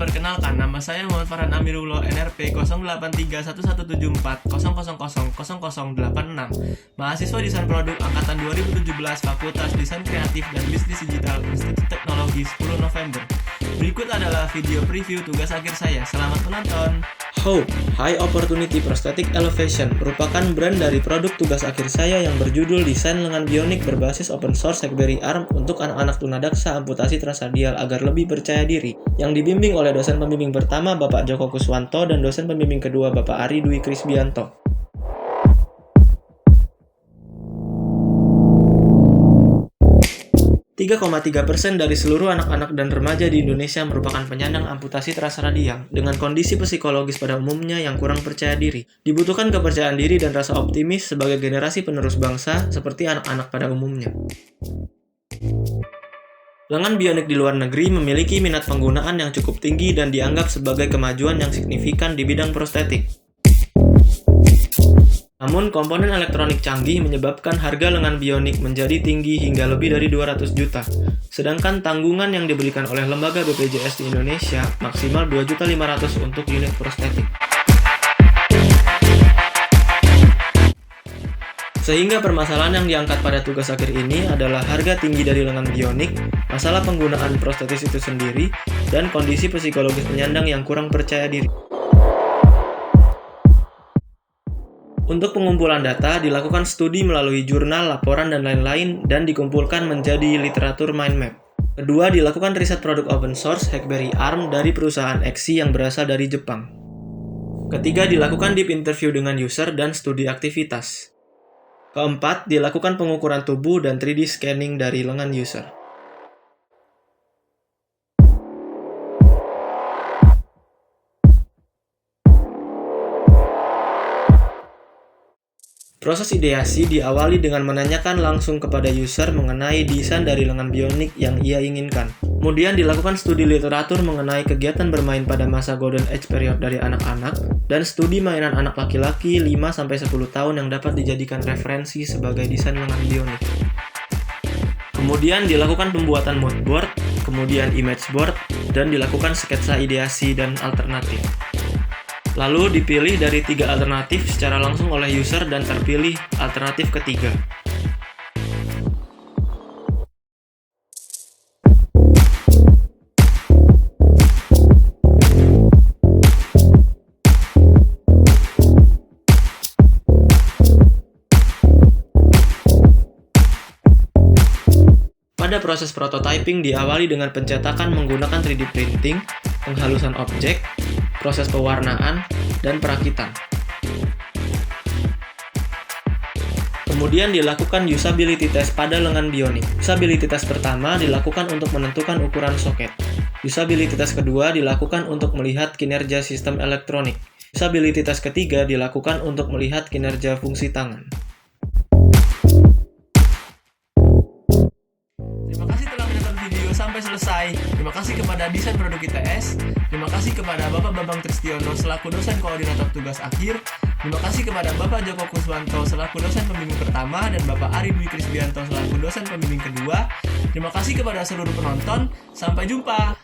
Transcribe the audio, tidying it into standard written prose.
Perkenalkan, nama saya Muhammad Farhan Amirullah, NRP 08311400000086, mahasiswa Desain Produk Angkatan 2017, Fakultas Desain Kreatif dan Bisnis Digital, Institut Teknologi 10 November. Berikut adalah video preview tugas akhir saya. Selamat menonton! Hope, High Opportunity Prosthetic Elevation merupakan brand dari produk tugas akhir saya yang berjudul Desain Lengan Bionik berbasis open source Hackberry Arm untuk anak-anak tunadaksa amputasi transradial agar lebih percaya diri, yang dibimbing oleh dosen pembimbing pertama Bapak Joko Kuswanto dan dosen pembimbing kedua Bapak Ari Dwi Krisbianto. 3,3% dari seluruh anak-anak dan remaja di Indonesia merupakan penyandang amputasi transradial dengan kondisi psikologis pada umumnya yang kurang percaya diri. Dibutuhkan kepercayaan diri dan rasa optimis sebagai generasi penerus bangsa seperti anak-anak pada umumnya. Lengan bionik di luar negeri memiliki minat penggunaan yang cukup tinggi dan dianggap sebagai kemajuan yang signifikan di bidang prostetik. Namun, komponen elektronik canggih menyebabkan harga lengan bionik menjadi tinggi hingga lebih dari 200 juta. Sedangkan tanggungan yang diberikan oleh lembaga BPJS di Indonesia maksimal 2.500.000 untuk unit prostetik. Sehingga permasalahan yang diangkat pada tugas akhir ini adalah harga tinggi dari lengan bionik, masalah penggunaan prostetis itu sendiri, dan kondisi psikologis penyandang yang kurang percaya diri. Untuk pengumpulan data, dilakukan studi melalui jurnal, laporan, dan lain-lain, dan dikumpulkan menjadi literatur mind map. Kedua, dilakukan riset produk open source Hackberry Arm dari perusahaan Exi yang berasal dari Jepang. Ketiga, dilakukan deep interview dengan user dan studi aktivitas. Keempat, dilakukan pengukuran tubuh dan 3D scanning dari lengan user. Proses ideasi diawali dengan menanyakan langsung kepada user mengenai desain dari lengan bionik yang ia inginkan. Kemudian dilakukan studi literatur mengenai kegiatan bermain pada masa Golden Age period dari anak-anak, dan studi mainan anak laki-laki 5-10 tahun yang dapat dijadikan referensi sebagai desain lengan bionik. Kemudian dilakukan pembuatan mood board, kemudian image board, dan dilakukan sketsa ideasi dan alternatif. Lalu dipilih dari 3 alternatif secara langsung oleh user dan terpilih alternatif ketiga. Pada proses prototyping diawali dengan pencetakan menggunakan 3D printing, penghalusan objek, proses pewarnaan, dan perakitan. Kemudian dilakukan usability test pada lengan bionik. Usability test pertama dilakukan untuk menentukan ukuran soket. Usability test kedua dilakukan untuk melihat kinerja sistem elektronik. Usability test ketiga dilakukan untuk melihat kinerja fungsi tangan. Terima kasih telah menonton video sampai selesai. Terima kasih kepada Desain Produk ITS. Terima kasih kepada Bapak Bambang Tristiono selaku dosen koordinator tugas akhir. Terima kasih kepada Bapak Joko Kuswanto selaku dosen pembimbing pertama dan Bapak Ari Dwi Krisbianto selaku dosen pembimbing kedua. Terima kasih kepada seluruh penonton. Sampai jumpa.